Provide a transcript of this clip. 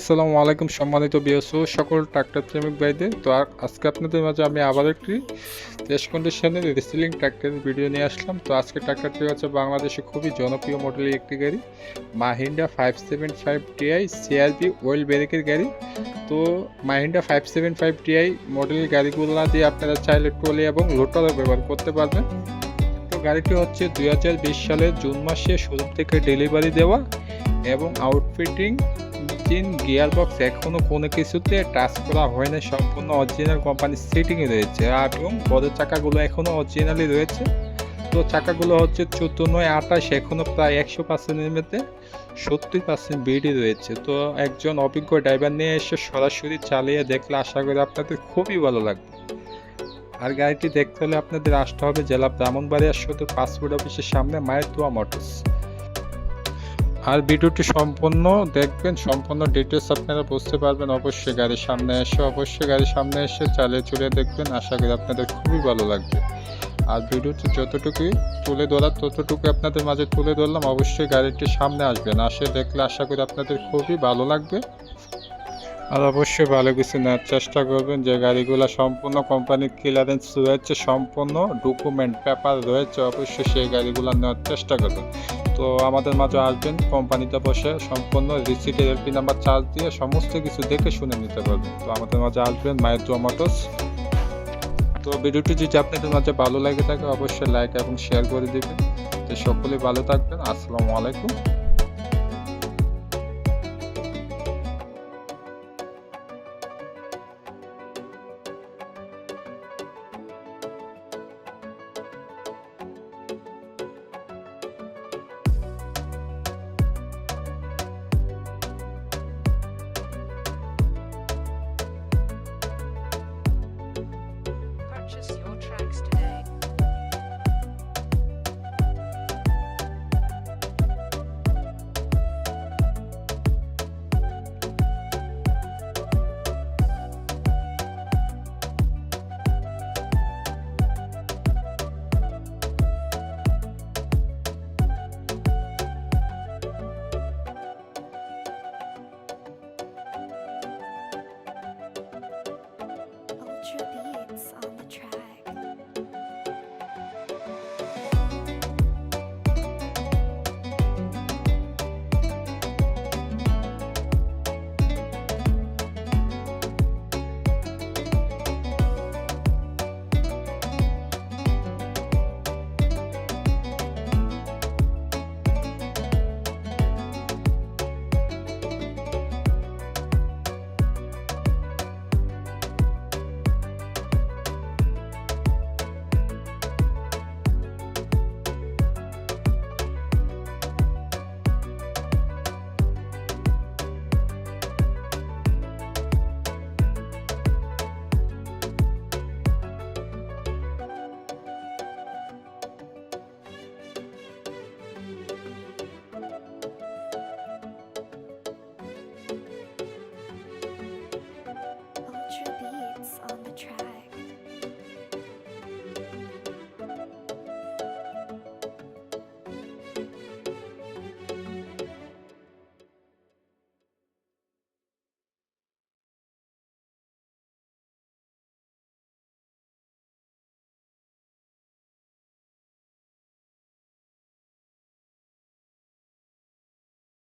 আসসালামু আলাইকুম সম্মানিত বিএসও সকল ট্রাক্টর প্রেমিক ভাইদের। তো আজকে আপনাদের মাঝে আমি আবার একটি টেস্ট কন্ডিশনের রিসেলিং ট্রাক্টরের ভিডিও নিয়ে আসলাম। তো আজকে ট্রাক্টরটি হচ্ছে বাংলাদেশে খুবই জনপ্রিয় মডেলের একটি গাড়ি, মাহিন্দ্রা 575 টিআই সিআরবি ওয়েল ব্রেকের গাড়ি। তো মাহিন্দ্রা 575 টিআই মডেলের গাড়িগুলো দিয়ে আপনারা চাইলে ট্রলি এবং লোটারও ব্যবহার করতে পারবেন। তো গাড়িটি হচ্ছে 2020 সালের জুন মাসে শোরুম থেকে ডেলিভারি দেওয়া এবং আউটফিটিং ইঞ্জিন গিয়ারবক্স এখনও কোনো কিছুতে টাচ করা হয় না, সম্পূর্ণ অরিজিনাল কোম্পানির সেটিংয়ে রয়েছে এবং বড় চাকাগুলো এখনও অরিজিনালি রয়েছে। তো চাকাগুলো হচ্ছে 14/28, এখনও প্রায় 100%-এর মধ্যে 70% বিডি রয়েছে। তো একজন অভিজ্ঞ ড্রাইভার নিয়ে এসে সরাসরি চালিয়ে দেখলে আশা করি আপনাদের খুবই ভালো লাগবে। আর গাড়িটি দেখতে হলে আপনাদের আসতে হবে জেলা ব্রাহ্মণবাড়িয়া সদর পাসপোর্ট অফিসের সামনে মায়ের দোয়া মোটরস। আর ভিডিওটি সম্পূর্ণ দেখবেন, সম্পূর্ণ ডিটেলস আপনারা বুঝতে পারবেন। অবশ্যই গাড়ির সামনে এসে চালিয়ে চলে দেখবেন, আশা করি আপনাদের খুবই ভালো লাগবে। আর ভিডিওটি যতটুকুই তুলে ধরার ততটুকু আপনাদের মাঝে তুলে ধরলাম। অবশ্যই গাড়িটির সামনে আসবেন, আসে দেখলে আশা করি আপনাদের খুবই ভালো লাগবে। আর অবশ্যই ভালো কিছু নেওয়ার চেষ্টা করবেন, যে গাড়িগুলো সম্পূর্ণ কোম্পানির ক্লিয়ারেন্স রয়েছে, সম্পূর্ণ ডকুমেন্ট পেপার রয়েছে, অবশ্যই সেই গাড়িগুলো নেওয়ার চেষ্টা করবেন। তো আমাদের মাঝে আসবেন, কোম্পানিতে বসে সম্পূর্ণ রিসিটের এলপি নাম্বার চার্জ দিয়ে সমস্ত কিছু দেখে শুনে নিতে পারবেন। তো আমাদের মাঝে আসবেন মায়ের দোয়া মোটরস। তো ভিডিওটি যদি আপনাদের মাঝে ভালো লাগে থাকে অবশ্যই লাইক এবং শেয়ার করে দেবেন। তো সকলেই ভালো থাকবেন। আসসালামু আলাইকুম।